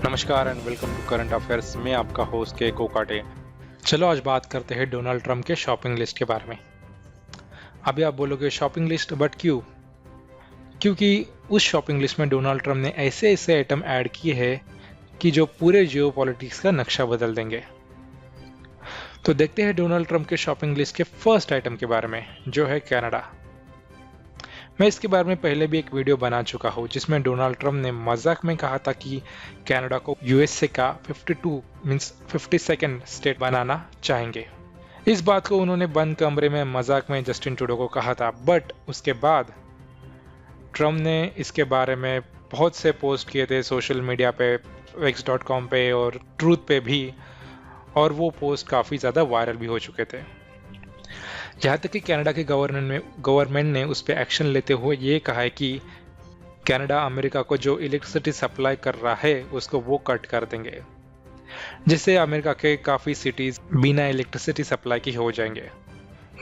नमस्कार and welcome to current affairs में आपका होस्ट के कोकाटे। चलो आज बात करते हैं डोनाल्ड ट्रंप के शॉपिंग लिस्ट के बारे में। अभी आप बोलोगे शॉपिंग लिस्ट, बट क्यों? क्योंकि उस शॉपिंग लिस्ट में डोनाल्ड ट्रंप ने ऐसे ऐसे आइटम ऐड किए हैं कि जो पूरे जियो पॉलिटिक्स का नक्शा बदल देंगे। तो देखते हैं डोनाल्ड ट्रंप के शॉपिंग लिस्ट के फर्स्ट आइटम के बारे में, जो है कनाडा। मैं इसके बारे में पहले भी एक वीडियो बना चुका हूँ जिसमें डोनाल्ड ट्रंप ने मजाक में कहा था कि कनाडा को यूएसए का 52nd स्टेट बनाना चाहेंगे। इस बात को उन्होंने बंद कमरे में मजाक में जस्टिन ट्रूडो को कहा था, बट उसके बाद ट्रंप ने इसके बारे में बहुत से पोस्ट किए थे सोशल मीडिया पे, x.com पे और ट्रूथ पे भी, और वो पोस्ट काफ़ी ज़्यादा वायरल भी हो चुके थे। यहाँ तक कि कनाडा के गवर्नमेंट ने उस पर एक्शन लेते हुए ये कहा है कि कनाडा अमेरिका को जो इलेक्ट्रिसिटी सप्लाई कर रहा है उसको वो कट कर देंगे, जिससे अमेरिका के काफ़ी सिटीज़ बिना इलेक्ट्रिसिटी सप्लाई की हो जाएंगे।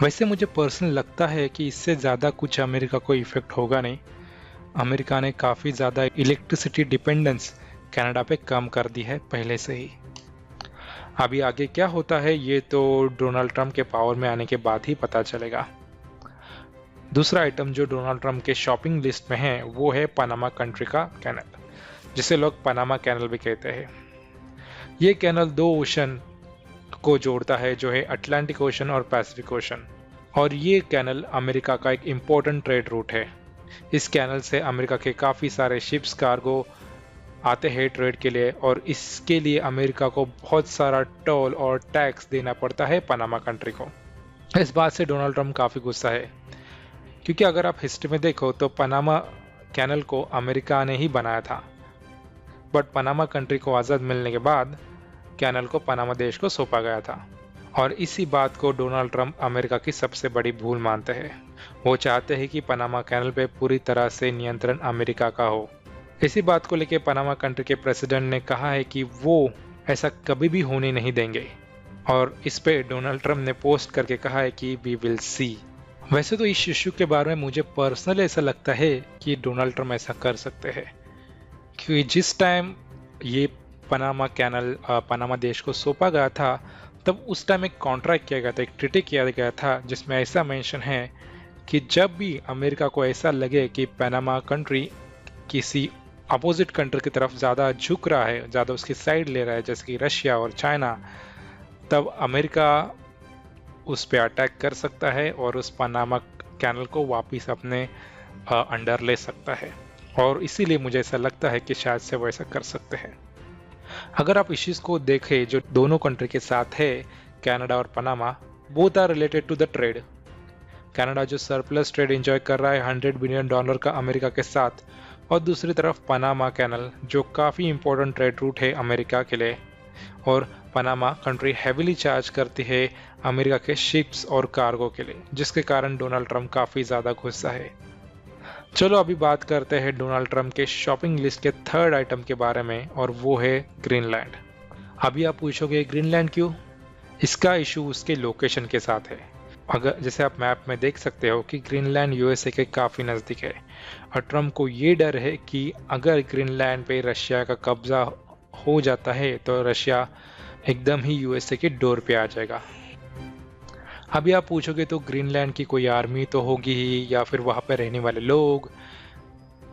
वैसे मुझे पर्सनल लगता है कि इससे ज़्यादा कुछ अमेरिका को इफेक्ट होगा नहीं। अमेरिका ने काफ़ी ज़्यादा इलेक्ट्रिसिटी डिपेंडेंस कनाडा पे कम कर दी है पहले से ही। अभी आगे क्या होता है ये तो डोनाल्ड ट्रंप के पावर में आने के बाद ही पता चलेगा। दूसरा आइटम जो डोनाल्ड ट्रंप के शॉपिंग लिस्ट में है वो है पनामा कंट्री का कैनल, जिसे लोग पनामा कैनल भी कहते हैं। ये कैनल दो ओशन को जोड़ता है, जो है अटलांटिक ओशन और पैसिफिक ओशन, और ये कैनल अमेरिका का एक इम्पोर्टेंट ट्रेड रूट है। इस कैनल से अमेरिका के काफ़ी सारे शिप्स कार्गो आते हैं ट्रेड के लिए, और इसके लिए अमेरिका को बहुत सारा टोल और टैक्स देना पड़ता है पनामा कंट्री को। इस बात से डोनाल्ड ट्रंप काफ़ी गुस्सा है, क्योंकि अगर आप हिस्ट्री में देखो तो पनामा कैनल को अमेरिका ने ही बनाया था, बट पनामा कंट्री को आज़ाद मिलने के बाद कैनल को पनामा देश को सौंपा गया था। और इसी बात को डोनाल्ड ट्रंप अमेरिका की सबसे बड़ी भूल मानते हैं। वो चाहते हैं कि पनामा कैनल पे पूरी तरह से नियंत्रण अमेरिका का हो। इसी बात को लेकर पनामा कंट्री के प्रेसिडेंट ने कहा है कि वो ऐसा कभी भी होने नहीं देंगे, और इस पे डोनाल्ड ट्रंप ने पोस्ट करके कहा है कि वी विल सी। वैसे तो इस इश्यू के बारे में मुझे पर्सनली ऐसा लगता है कि डोनाल्ड ट्रंप ऐसा कर सकते हैं, क्योंकि जिस टाइम ये पनामा कैनल पनामा देश को सौंपा गया था तब उस टाइम एक कॉन्ट्रैक्ट किया गया था, एक ट्रीटी किया गया था, जिसमें ऐसा मेंशन है कि जब भी अमेरिका को ऐसा लगे कि पनामा कंट्री किसी अपोजिट कंट्री की तरफ ज़्यादा झुक रहा है, ज़्यादा उसकी साइड ले रहा है, जैसे कि रशिया और चाइना, तब अमेरिका उस पर अटैक कर सकता है और उस पनामा कैनल को वापस अपने अंडर ले सकता है। और इसीलिए मुझे ऐसा लगता है कि शायद से वो ऐसा कर सकते हैं। अगर आप इस चीज़ को देखें जो दोनों कंट्री के साथ है, कनाडा और Panama, both are related to the trade. Canada जो सरप्लस ट्रेड एंजॉय कर रहा है $100 बिलियन का अमेरिका के साथ, और दूसरी तरफ पनामा कैनल जो काफ़ी इंपॉर्टेंट ट्रेड रूट है अमेरिका के लिए, और पनामा कंट्री हेविली चार्ज करती है अमेरिका के शिप्स और कार्गो के लिए, जिसके कारण डोनाल्ड ट्रंप काफ़ी ज़्यादा गुस्सा है। चलो अभी बात करते हैं डोनाल्ड ट्रंप के शॉपिंग लिस्ट के थर्ड आइटम के बारे में, और वो है ग्रीनलैंड। अभी आप पूछोगे ग्रीनलैंड क्यों? इसका इशू उसके लोकेशन के साथ है। अगर जैसे आप मैप में देख सकते हो कि ग्रीनलैंड यूएसए के काफ़ी नज़दीक है, और ट्रंप को ये डर है कि अगर ग्रीनलैंड पे रशिया का कब्जा हो जाता है तो रशिया एकदम ही यूएसए की डोर पे आ जाएगा। अभी आप पूछोगे तो ग्रीनलैंड की कोई आर्मी तो होगी ही, या फिर वहाँ पे रहने वाले लोग।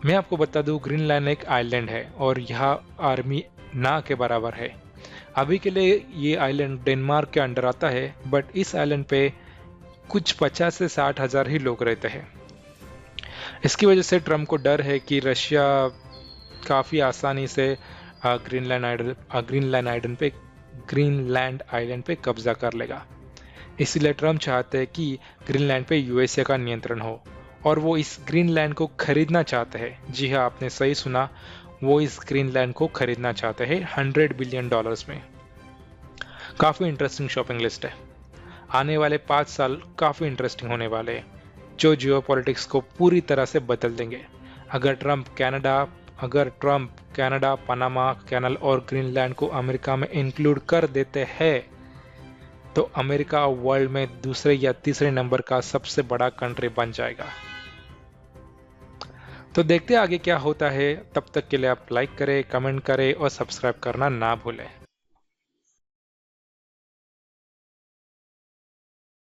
मैं आपको बता दूँ, ग्रीनलैंड एक आइलैंड है और यहाँ आर्मी ना के बराबर है। अभी के लिए ये आइलैंड डेनमार्क के अंडर आता है, बट इस आइलैंड पे कुछ 50 से 60 हज़ार ही लोग रहते हैं। इसकी वजह से ट्रंप को डर है कि रशिया काफ़ी आसानी से ग्रीनलैंड आइलैंड पे कब्जा कर लेगा। इसीलिए ट्रंप चाहते हैं कि ग्रीनलैंड पे यूएसए का नियंत्रण हो, और वो इस ग्रीनलैंड को खरीदना चाहते हैं। जी हाँ, आपने सही सुना, वो इस ग्रीनलैंड को खरीदना चाहते हैं $100 बिलियन में। काफ़ी इंटरेस्टिंग शॉपिंग लिस्ट है। आने वाले 5 साल काफ़ी इंटरेस्टिंग होने वाले हैं, जो जियोपॉलिटिक्स को पूरी तरह से बदल देंगे। अगर ट्रंप कनाडा, पनामा कैनल और ग्रीनलैंड को अमेरिका में इंक्लूड कर देते हैं तो अमेरिका वर्ल्ड में दूसरे या तीसरे नंबर का सबसे बड़ा कंट्री बन जाएगा। तो देखते हैं आगे क्या होता है। तब तक के लिए आप लाइक करें, कमेंट करें और सब्सक्राइब करना ना भूलें।